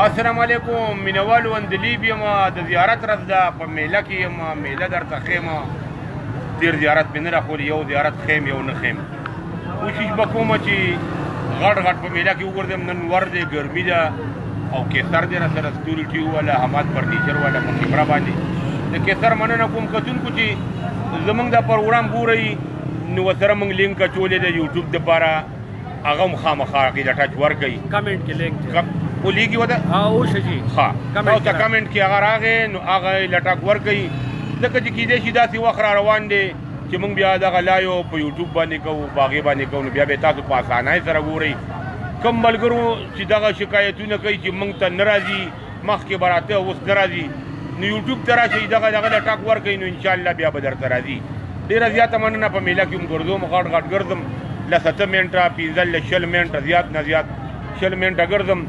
السلام علیکم مینوالو اندلیب یم د زیارت ورځ ده په میله کې یم میله درته ښیم ډېر زیارت مې نه راخولي یو زیارت ښیم یو نه ښیم کوشش به کومه چې غټ غټ په میله کې وګرځم نن ور دی ګرمي ده او کیسر دی راسره سکیورټي والا حماد فرنیچر والا په کیمره باندې د کیسر مننه کوم کتونکو چې زمونږ دا پروګرام ګورئ نو ورسره موږ لینک اچولی دی یوټیوب دپاره هغه هم خامخا هغې ته ټچ ورکوئ کمنټ کې لینک ولیږي وته اوشه جي ښه او ته کمنټ کې هغه راغی نو هغه یې لټک ورکوي ځکه چې کیدای شي داسې وخت را روان دی چې موږ بیا دغه لایو په یوټیوب باندې کوو په هغې باندې کوو نو بیا به تاسو په اسانۍ سره ګورئ کم ملګرو چې دغه شکایتونه کوي چې موږ ته نه راځي مخکې به راته اوس نه راځي نو یوټیوب ته راشئ دغه لټک ورکوئ نو انشاءالله بیا به درته راځي ډېره زیاته مننه په میله کې هم ګرځوم غټ غټ ګرځم لس اته منټه پنځه لس شل منټه زیات نه زیات شل منټه ګرځم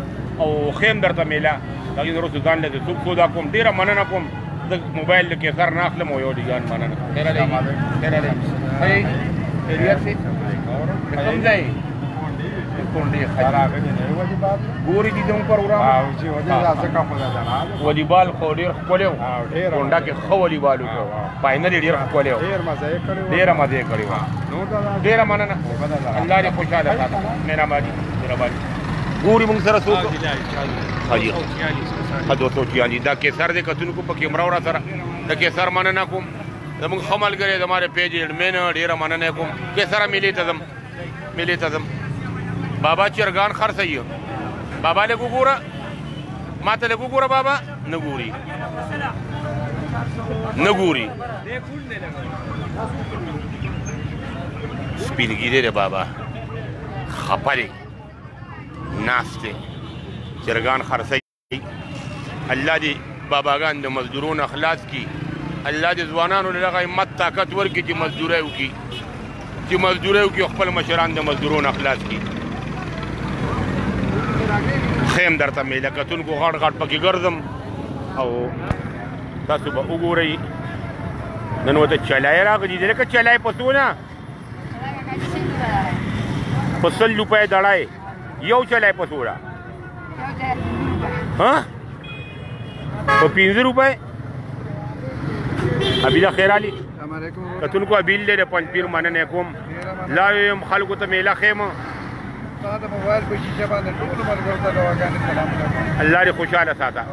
او خیم درته میله هغې نه وروسته ځان له د څوک سودا کوم ډېره مننه کوم زه موبایل له کیسر نه اخلم او یو ډیزاین مننه خیر علی خیر علی خیر خیریت سي کوم ځای کونډې ګوري دي دوم پروګرام والیبال خو ډېر ښکلی و کونډه کې ښه والیبال وکړو فاینل یې ډېر ښکلی و ډېره مزه یې کړې وه ډېره مننه الله دې خوشحاله ساته مهرباني ګوري موږ سره څوک ښه 246 دا کیسر دی کتونکو په کیمره ورا سره د کیسر مننه کوم زموږ ښه ملګری زماره پیج ایډمن ډېره مننه کوم کیسره میلې ته ځم بابا چرګان خرڅوي بابا لږ وګوره ما ته لږ وګوره بابا نه ګوري سپینګیری دی بابا خپه دی ناست دی چرګان خرڅوي الله دې باباګان د مزدورونو خلاص کړي الله دې ځوانانو له دغه همت طاقت ورکړي چې مزدورۍ وکړي خپل مشران د مزدورونو خلاص کړي خیم درته میله کتونکو غټ غټ پکې ګرځم او تاسو به وګورئ نن ورته چلای راغلي دی لکه چلای په څونه په 100 روپۍ دړی یو چلای په څوره ها په 15 روپۍ ابیله خیر علي کتونکو ابیل دی د پنځپیر مننه کوم لا یم خلکو ته میله خیمه الله دې خوشحاله ساته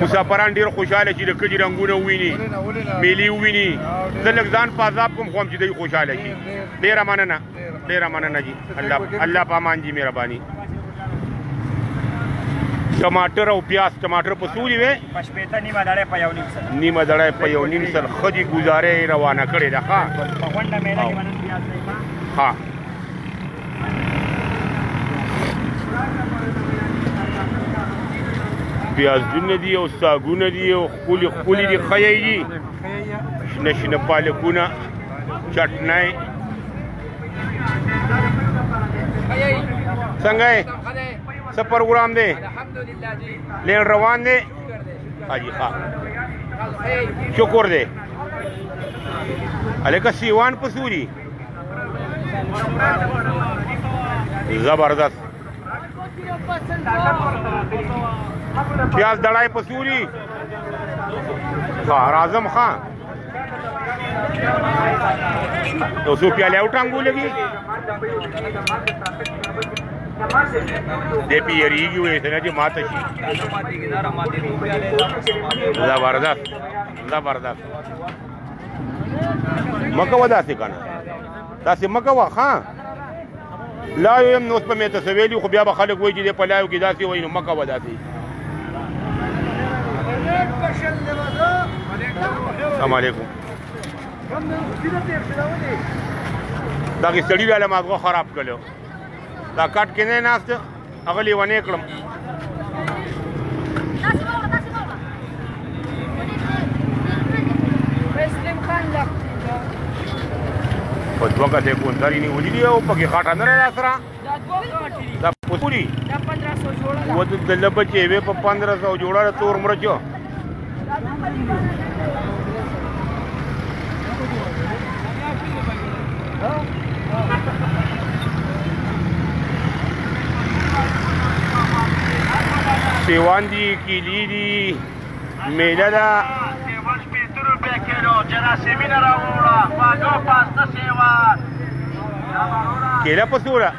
مسافران ډېر خوشحاله چې د کلي رنګونه وویني میلې وویني زه لږ ځان په عذاب کوم خو هم چې دوی خوشحاله شي ډېره مننه جي الله په امان جي مهرباني ټماټر او پیاز ټماټر په سولي وې نیمه دړی په یو نیم سل ښه دي ګزاره یې روانه کړې ده ښه پیازونه دي او ساګونه دي او ښکلي دي ښه یې دي شنه پالکونه چټنی څنګه یې څه پروګرام دی لین روان دی حاجي ښه شکر دی هلکه سیوان په سوري زبردست پیاز دړای په سوري ښه راځم ښه یو څو پیالې وټانګو لګي دې پی یریږي وې څنګه چې ماته شي زبردست مکه و داسې کنه داسې مکه و ښه لا یم نو اوس په مې ته څه ویلي خو بیا به خلک وایي چې دې په لایو کې داسې وایي نو مکه و داسې السلام علیکم دغې سړي بیا له مازغه خراب کړلو دا کټ کې نه ناست هغه لیونی کړم په دوه کټې کونترې نیولي دي او پکې خاټه نه را سره دا پوری و د لبچې وې په 1500 جوړه تور مرچو سیوان دي کیلي دي میله ده کیله په څوره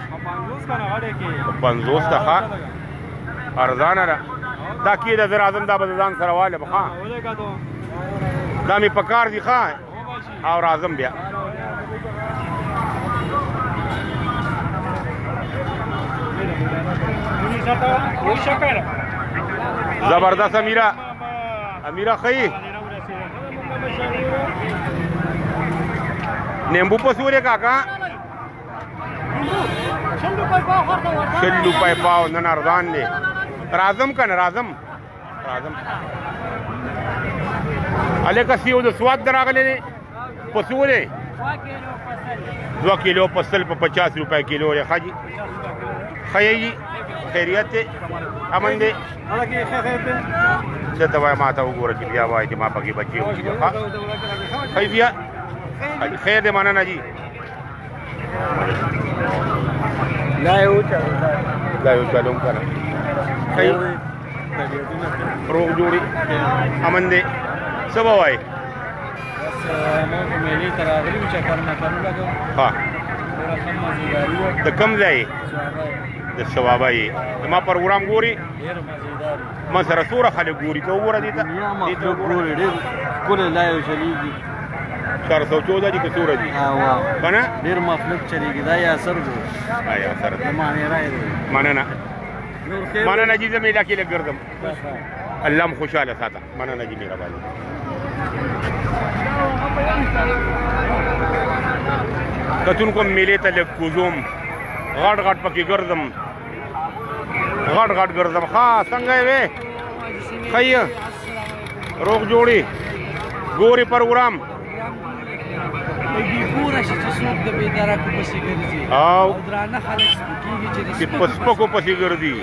50 ته ښه ارزانه ده دا کیله زه راځم دا به ځان سره والم ښه دا مې په کار دي ښه او راځم بیا زبردست امیره ښه نیمبو په څوره کاکا 60 روپۍ پاو نن ارزان دی راځم کنه راځم هلکه سیو د سواد در راغلی دی په څوره 2 کیلو پسل په 50 روپۍ کیلو دی ښه جي ښه یې خیریت دی امن دی څه ته وایم ما ته وګوره چې بیا وایي چې ما پکې بچې وکړي ښه ښه بیا خیر دی مننه جي لا یو چلوم کنه روغ جوړي امن دی څه به وایي د کوم ځای د ثوابه یې زما پروګرام ګوري ما سره څوره خلک ګوري ته وګوره دې ته ښکلی لایو چلیږي 414 دي که څوره دي که نه ډېر مفلک چلیږي دا یې اثر دی اثر دی مانیری دی مننه جي زه میله کې لږ ګرځم الله م خوشحاله ساته مننه جي مهرباني کتونکو میلې ته لږ کوزوم غټ پکې ګرځم غټ ګرځم ښه څنګه یې وې ښه یې روغ جوړي ګوري پروګرام او چې په سپکو پسې ګرځي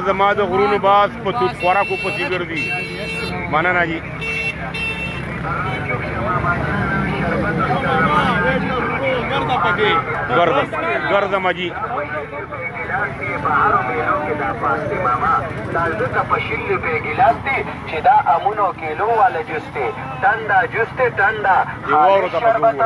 زما د غرونو باز په توت خوراکو پسې ګرځي مننه جي ګرځم جي چې دا امونو کیلو والا جوس دی ټنډه جوس دی ټنډه شربت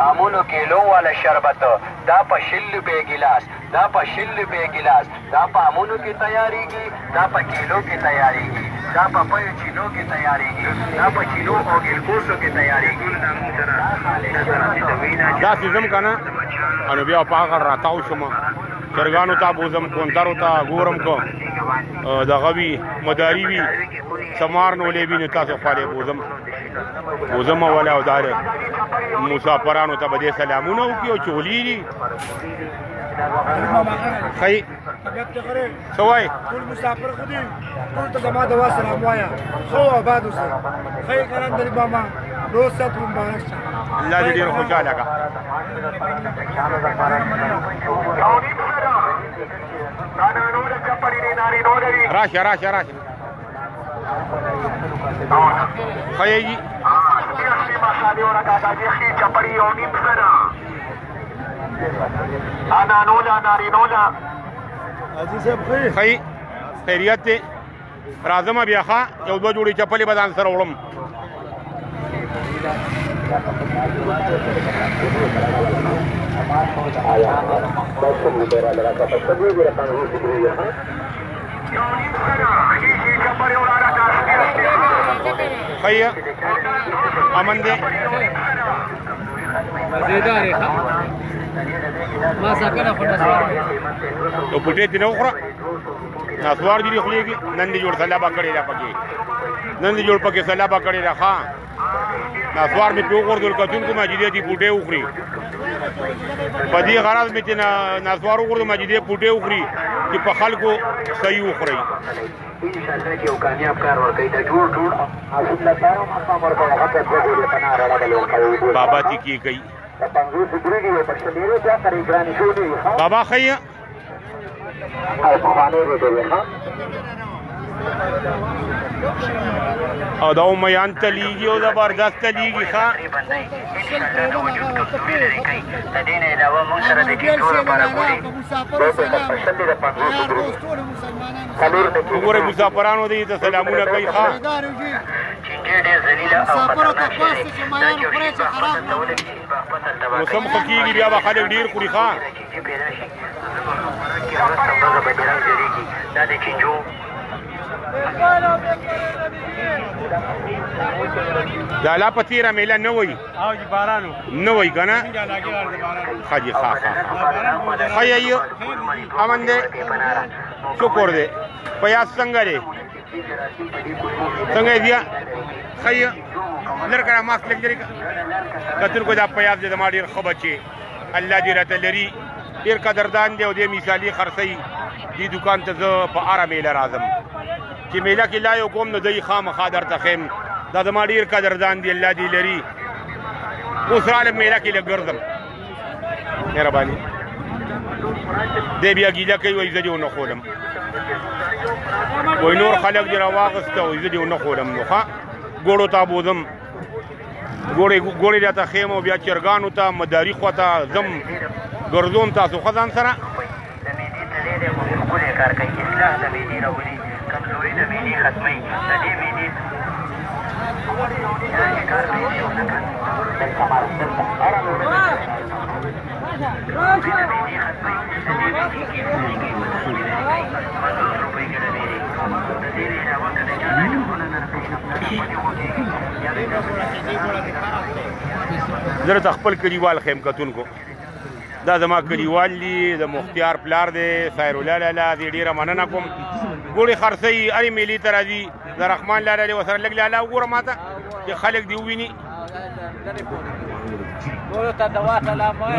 امونو کیلو والا شربت دا په 60 روپۍ ګیلاس دا په 60 روپۍ ګیلاس دا په امونو کې تیاریږي دا په کیلو کې تیاریږي دا په 5 کیلو کې تیاریږي دا په کیلو او ګلګوسو کې تیاریږي دا سیزم کنه انو بیا په هغه راتاو شم چرګانو ته بوزم کونترو ته ګورم کو دغه وي مداري وي سمار نو لې وي نو تاسو خاله بوزم ولا او دار مسافرانو ته به سلامونه وکي او چولې دي خی سوای ټول مسافر خو دي ټول ته زما دوا سلام وایا خو آباد اوسه خی کرام دلی بابا روز سات مبارک شه الله دې ډیر خوشاله کا راشه خیجی خی خیریت دی راځم بیا ښه یو دوه جوړې چپلې به ځان سره وړم خی امن دی یو پټې دې نه وخوره نسوار دې خولېږي نن دې جوړ سلابه کړې ده پکې نن دې جوړ پکې سلابه کړې ده ښه نسوار مې پې وغورځول کتونکو مجیدې دې پوټې وخوري په دې غرض مې چې نسوار وغورځو مجیدې پوټې وخوري چې په خلکو صحیح وخورئ انشاءالله چې یو کامیاب کار ورکوي دا جوړ بابا تی کی گئی بابا خی او دا امیان تلیږي او زبردست تلیږي ښه وګورئ مسافرانو دې ته سلامونه کوي ښه موسم ښه کېږي بیا به خلک ډېر خوري ښه دا لا په تېره میله نه وایي نه وایي که نه ښه جي ښه ښه ښه یې امن دی شکر دی پیاز څنګه دی څنګه یې بیا ښه یې لږ کړه ماسک لږ لرې کتونکو دا پیاز دی زما ډېر ښه بچې الله دې راته لري ډېر قدردان دی او دې مثالي خرڅوي دې دوکان ته زه په هره میله راځم چې میله کې لا یو کوم نو دی خامخا درته ښیم دا زما ډېر قدردان دی الله دې لري اوس رالم میله کې لږ ګرځم مهرباني دی بیا ګیله کوي وایي زه دې ونه خولم وایي نور خلک دې راواغسته وایي زه دې ونه خولم نو ښه ګوړو ته بوځم ګوړې راته ښیم او بیا چرګانو ته مداري خوا ته ځم ګرځوم تاسو ښه ځان سره کار کوي اصلاح د معدې راولي کمزوري د معدې ختموي د دې معدې زه درته خپل کلیوال ښیم کتونکو دا زما کلیوال دي د مختیار پلار دی خیرالله لالا دې ډېره مننه کوم ګوړې خرڅوي هرې میلې ته راځي د رحمان لالا دی ورسره لږ لالا وګوره ما ته چې خلک دې وویني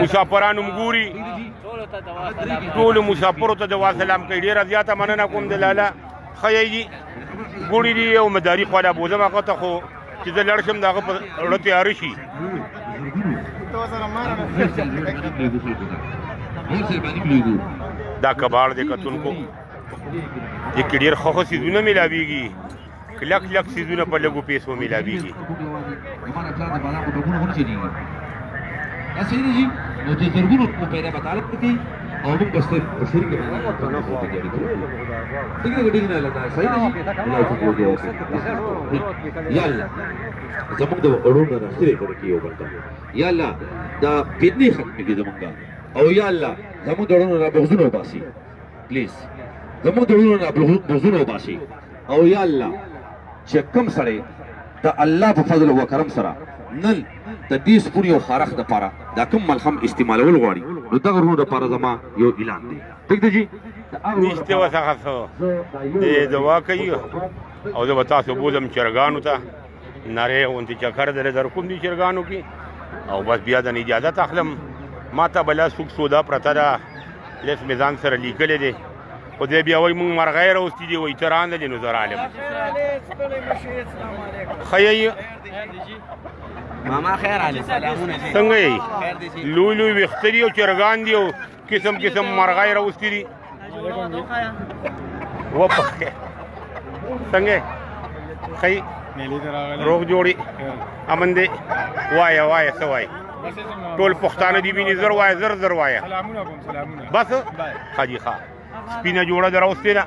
مسافران هم ګوري ټولو مسافرو ته دوا سلام کوي ډېره زیاته مننه کوم د لالا ښه یې دي ګوړې دي او مداري خواله بوځم هغه ته خو چې زه لړ شم د هغه په زړه تیاره شي دا کباړ دی کتونکو دې کې ډېر ښه ښه څیزونه میلاویږي کلک کلک څیزونه په لږو پیسو میلاویږي نو د زرګونو پیدا بطالت کوي او موږ بس په شری کې ډېر نه لګا صحیح دی یا الله زموږ د اورونو راځي کوي یو بل یا الله دا پیډنی ختم کې زموږ او یا الله زموږ د اورونو را بغزونه وباسي پلیز زموږ د اورونو را بغزونه وباسي او یا الله چې کم سره د الله په فضل او کرم سره نن د دې سپوري او خارخ د پاره دا کوم ملخم استعمالول غواړي نو دغه ورونو د پاره زما یو اعلان دی ٹھیک دی جی نشته وسخه څه دې دوا کوي او زه به تاسو بوزم چرګانو ته نارې غوندې چکر درې در کوم دي چرګانو کې او بس بیا د اجازت اخلم ما ته بله څوک سودا پرته ده لیس مې ځان سره لیکلی دی خو دی بیا وایي مونږ مرغۍ راوستي دي وایي ته رانده دي نو زه رالم ښه یې ماما خیر علی سلامونه څنګه یې لوی لوی ویښته دي او چرګان دي او قسم قسم مرغۍ راوستي دي وپخې څنګه یې ښه روغ جوړي امن دی وایه وایه څه وایي ټول پښتانه دي ویني زر وایه زر زر وایه بس ښه جي ښه سپینه جوړه د راوستې ده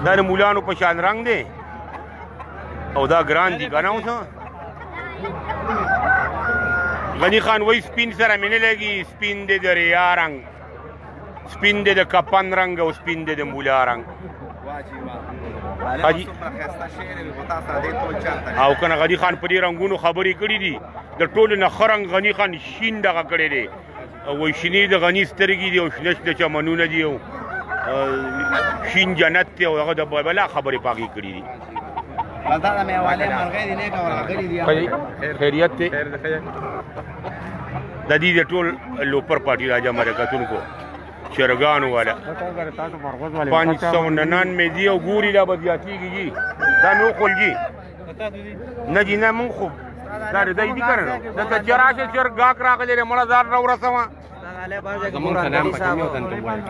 دا د مولانو په شان رنګ دی او دا ګران دي که نه اوس غني خان وایي سپین سره مې نه لګي سپین دی د ریا رنګ سپین دی د کپن رنګ او سپین دی د مولا رنګ حاجي او کنه غني خان په دې رنګونو خبرې کړي دي د ټولو نه ښه رنګ غني خان شین دغه کړی دی وایي شینې د غني سترګې دي او شنه شنه چمنونه دي او شین جنت دی او هغه د بلا خبرې په هغې کړي دي خیریت دی د دې د ټول لوپر پارټي راجمع ده کتونکو چرګانو والا 599 دی او ګوري لا به زیاتېږي جي دا نو خول جي نه جي نه مونږ خو دا دی که نه دلته چې راشه چرګ ګاک راغلی دی مړه ځان راورسوه زمونږ سلام پکې مې وطن ته وایي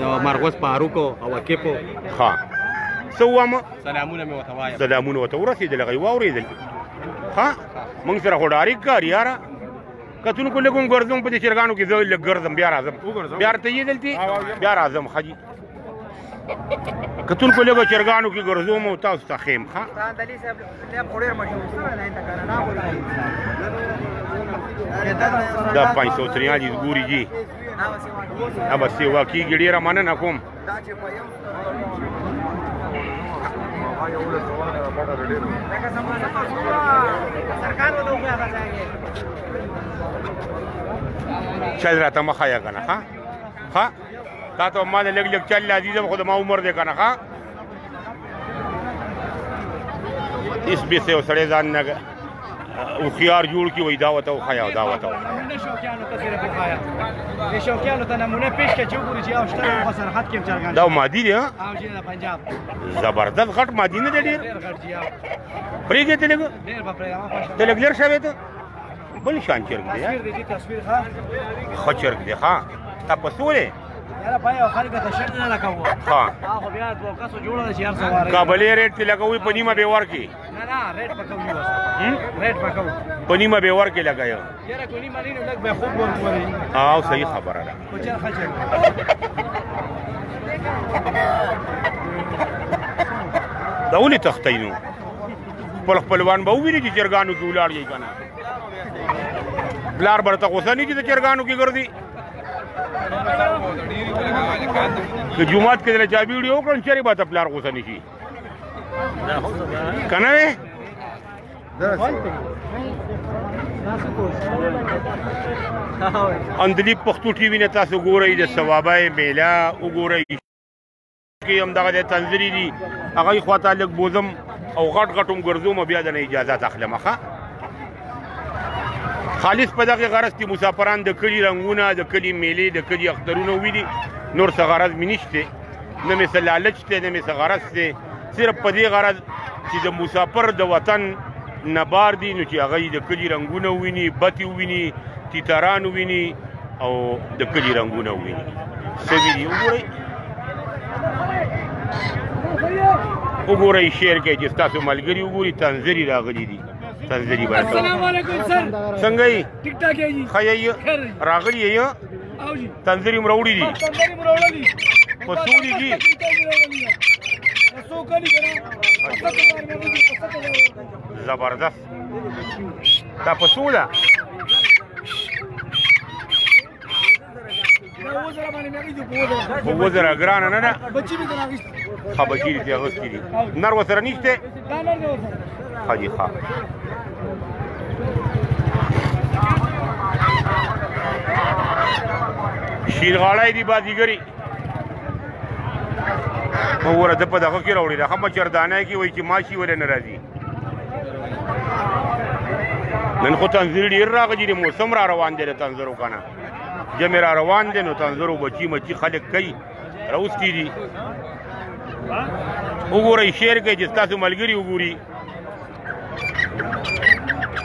د مرغوز فاروق او عکیفو ښه څه ووایم سلامونه مې ورته وایم سلامونه ورته ورسېدل هغه یې واورېدل ښه موږ سره خو ډارې ښکاري یاره کتونکو لږ هم ګرځم په دې چرګانو کې زه لږ ګرځم بیا راځم بیا ورته یې دلتې بیا راځم ښه جي کتونکو لږ چرګانو کې ګرځوم او تاسو ته ښیم ښه دا 543 ګوري جي ابا سیوا کېږي ډېره مننه کوم چل راته مه ښایه که نه ښه ښه تا ته ما د لږ لږ چل عزیزم خو د ما عمر دی که نه ښه هېڅ بېسه یو سړی ځان نه هوښیار جوړ کړي وایي دا ورته وښایه او دا ورته دا مادي دی زبردست غټ مادي نه دی ډېر پرېږدې ته لږ ته لږ لېر شوې ته بل شان چرګ دی ښه چرګ دی ښه تا په څو دی کابلي ریټ کې لګوي په نیمه بې ورکې په نیمه بې ورکې لګوي او صحیح خبره ده دا ولې تښتئ نو خپل خپلوان به وویني چې چرګانو کې ولاړ یې که نه پلار به ورته غوسه نه کړي د چرګانو کې ګرځي که جومات کې دله چا ویډیو وکړم چېرې به ته پلار غوسه نه شي که نه وې اندلیب پښتو ټي وي نه تاسو ګورئ د ثوابای میله وګورئ کې هم دغه د تنظري دي هغه یې خواته لږ بوزم او غټ غټ هم ګرځوم بیا د نه اجازات اخلم ښه خالص په دغه غرض کې مسافران د کلي رنګونه د کلي میلې د کلي اخترونه وویني نور څه غرض مې نشته نه مې څه لالچ دی نه مې څه غرض دی صرف په دې غرض چې د مسافر د وطن نه بار دي نو چې هغه یې د کلي رنګونه وویني بتې وویني تیتران وویني او د کلي رنګونه وویني څه ویني وګورئ وګورئ شعر کې چې ستاسو ملګري وګوري تنظري راغلي دي تنظري باید السلام علیکم سر څنګه یې ټیک ټاک یې جی ښه یې راغلي یې او جی تنظري هم راوړي دي تنظري مروړلي په څو دي جي زبردست دا په څو ده په 2000 ګرانه نه ده ښه بچي دي اغوستي دي نر ورسره نشته ښه جي ښه شیرغاړی دي بازیګري وګوره ده په دغه کې راوړي ده ښه مچردانه کې وایي چې ماشي ولې نه راځي نن خو تنظیر ډېر راغلي دي موسم را روان دی د تنظرو که نه جمع را روان دی نو تنظرو بچي مچي خلک کوي راوستي دي وګورئ شیر کوي چې ستاسو ملګري وګوري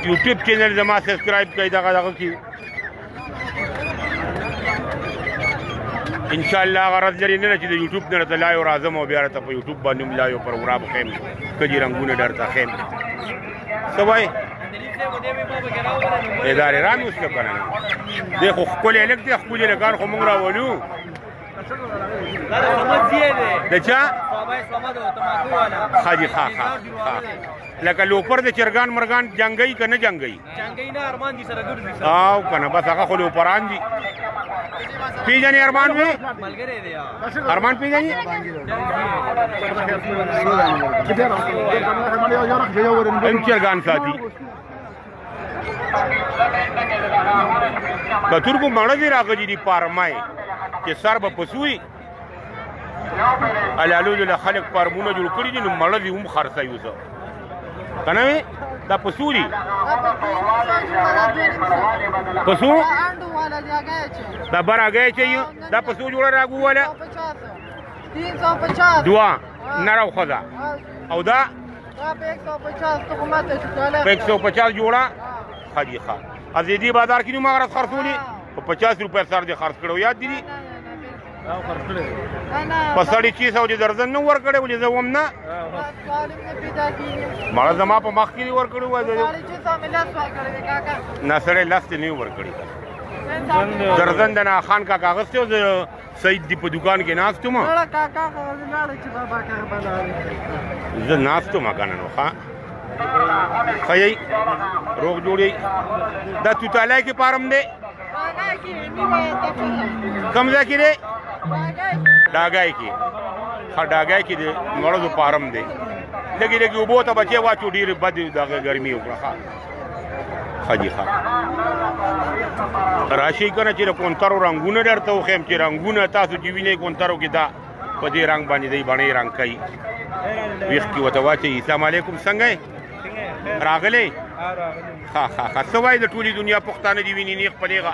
یوټیوب چینل زما سبسکرایب کوي دغه کې انشاءالله غرض لري نه چې د یوټیوب نه راته لایو راځم او بیا راته په یوټیوب باندې هم لایو پروګرام ښیم کلي رنګونه درته ښیم څه وایې ادارې را مې اوس که نه دی خو ښکلی هلک دی ښکلي هلکان خو موږ راولو د چا ښه جي ښه ښه لکه لوپر د چرګان مرغان جنګوي که نه جنګوي او که نه بس هغه خو لوپران دي پیژنې ارمان وې ارمان پیژنې هم چرګان ساتي کتورکو مړه دي راغلي دي پارمای چې سر به پسوي الالو له خلک فارمونه جوړ کړي دي نو مړه دي هم خرڅوي اوسه که نه وې دا پسو دي پسو دا بر آ گئے چاہیے دا پسو جوڑا راگو والا 350 دعا نر او خدا او دا په 150 جوڑا حاجی خان ازیدی بازار کې نو مغرض خرڅولي په 50 روپۍ سر دې خرڅ کړو یاد دي په 650 دې درځن نه ورکړې ولې زه وم نه مړه زما په مخ کې ورکړو وای نه سره لاس ته نه ورکړي درځن د نه خان کا کاغذ ته سید دی په دکان کې ناستو ما زه ناستو ما کنه نو ښا خی روغ جوړی دا توتاله کې پارم دی کم ځای کې دی ډاګای کې ها ډاګای کې دی مړو پارم دی لګي لګي وبو ته بچي واچو ډیر بد دغه ګرمي وکړه ښا خاجي ښا راشي کنه چې کونترو رنگونه درته وخم چې رنگونه تاسو چې وینئ کونترو کې دا په دې رنگ باندې دی باندې رنگ کوي ویخ کې وته واچي السلام علیکم څنګه راغلی ها ها ها سوای د ټولي دنیا پښتانه دی ویني نیغ پلیغه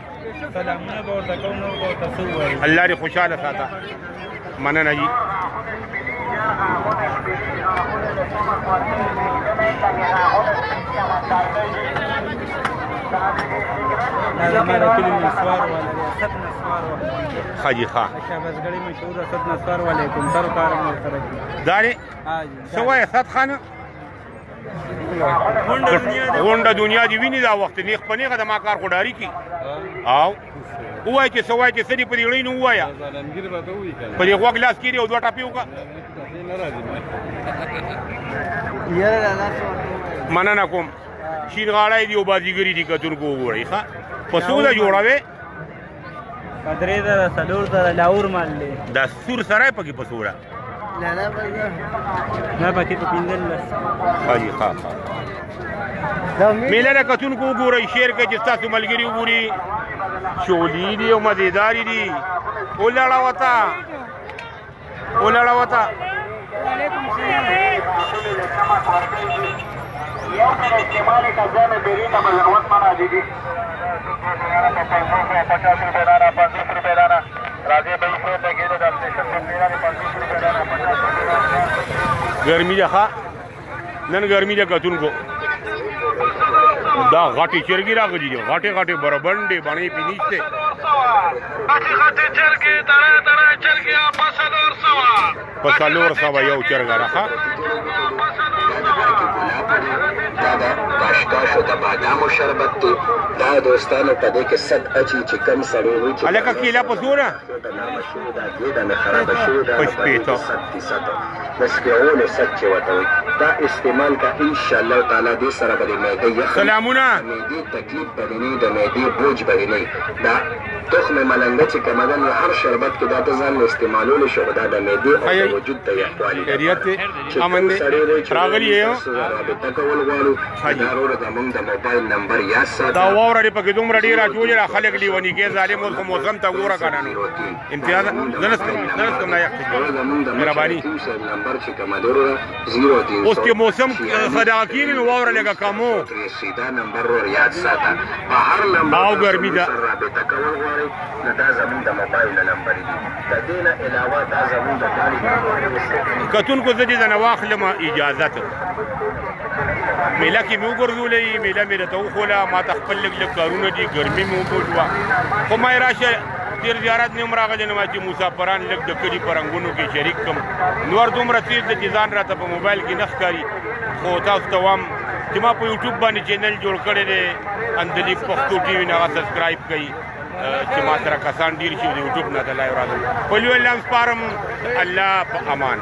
سلامونه به ورته کوم نو ورته سوای الله دې خوشاله ساته مننه جی خاجی خا شاباسګړی مشهور اسد نصار علیکم تر کار مو سره داري سوای اسد خان غونډه دنیا دی ویني دا وخت نیخ پنیغه د ما کار خډاری کی او وای چې سوای چې سړي په دې لړۍ نو وایا په دې غوګ لاس کېږي او دوه ټاپي وکړه مننه کوم شین غاړی دی او بازیګری دی کتونکو وګورئ ښه په سوده جوړوي درې زره څلور زره لاور مال دی دا سور سړی پکې په سوره نه پکې په 15 خاجي ښه میله د کتونکو وګورئ شعر کې چې ستاسو ملګري وګوري شولي دي او مزیداري دي ولاړه وته وعلیکم السلام یو پر استعمال کا ځان بیري ته ضرورت مانا دي 50 روپے دانا 50 روپے دانا راځي به یې ته کېده د سټیشن په پیرا 50 روپے دانا 50 روپے ګرمي ده نن ګرمي ده کتونکو دا غاټي چرګي راغلي دي غاټي بربنډي باندې پینیشته غاټي چرګي تړه چرګي په سلور سوا یو چرګ راخه کاشکاشو د بادامو شربت دی دا دوستانو په دې کې صد اچي چې کم سړی وي چې الکه کیلا په سوره دا نه خراب شي دا پښپېټو بس کېونه صد چې وته وي دا استعمال کا ان شاء الله تعالی دې سره به معده یخ سلامونه معده تکلیف بدني د معده بوج بدني دا تخم ملنګ چې کمدن هر شربت کې دا ته ځان استعمالول شو دا د معده او وجود ته یخوالي خیریت امن راغلی یو رابطه کول غواړو دا ورو د موږ د موبایل نمبر یا ساته دا وره په کې دومره ډیره جوړه خلک لیونی کې ظالم او موسم ته ګوره کنه امتیاز درست کوم نه یخ مهرباني نمبر چې کوم درو 03 اوس کې موسم خداکین نو وره لګه کمو سیدا نمبر ور یاد ساته په هر نمبر او ګرمي ده رابطه کول غواړي نو دا زموږ د موبایل نمبر دی د دې نه علاوه دا زموږ د ګاډي کتونکو زه دې نه واخلم اجازه میله کې مې وګرځولې میله مې راته وښوله ما ته خپل لږ کارونه دي ګرمي مې وکړه خو ما یې راشه تیر زیارت نه هم راغلی نه چې مسافران لږ د کلي په رنګونو کې شریک کړم نور دومره تیز ده چې ځان راته په موبایل کې نه ښکاري خو تاسو ته وایم چې ما په یوټیوب باندې چینل جوړ کړی دی اندلیب پښتو ټي وي نه هغه سبسکرایب کړئ چې ما سره کسان ډېر شي د یوټیوب نه د لایو راځم په لوی الله سپارم الله په امان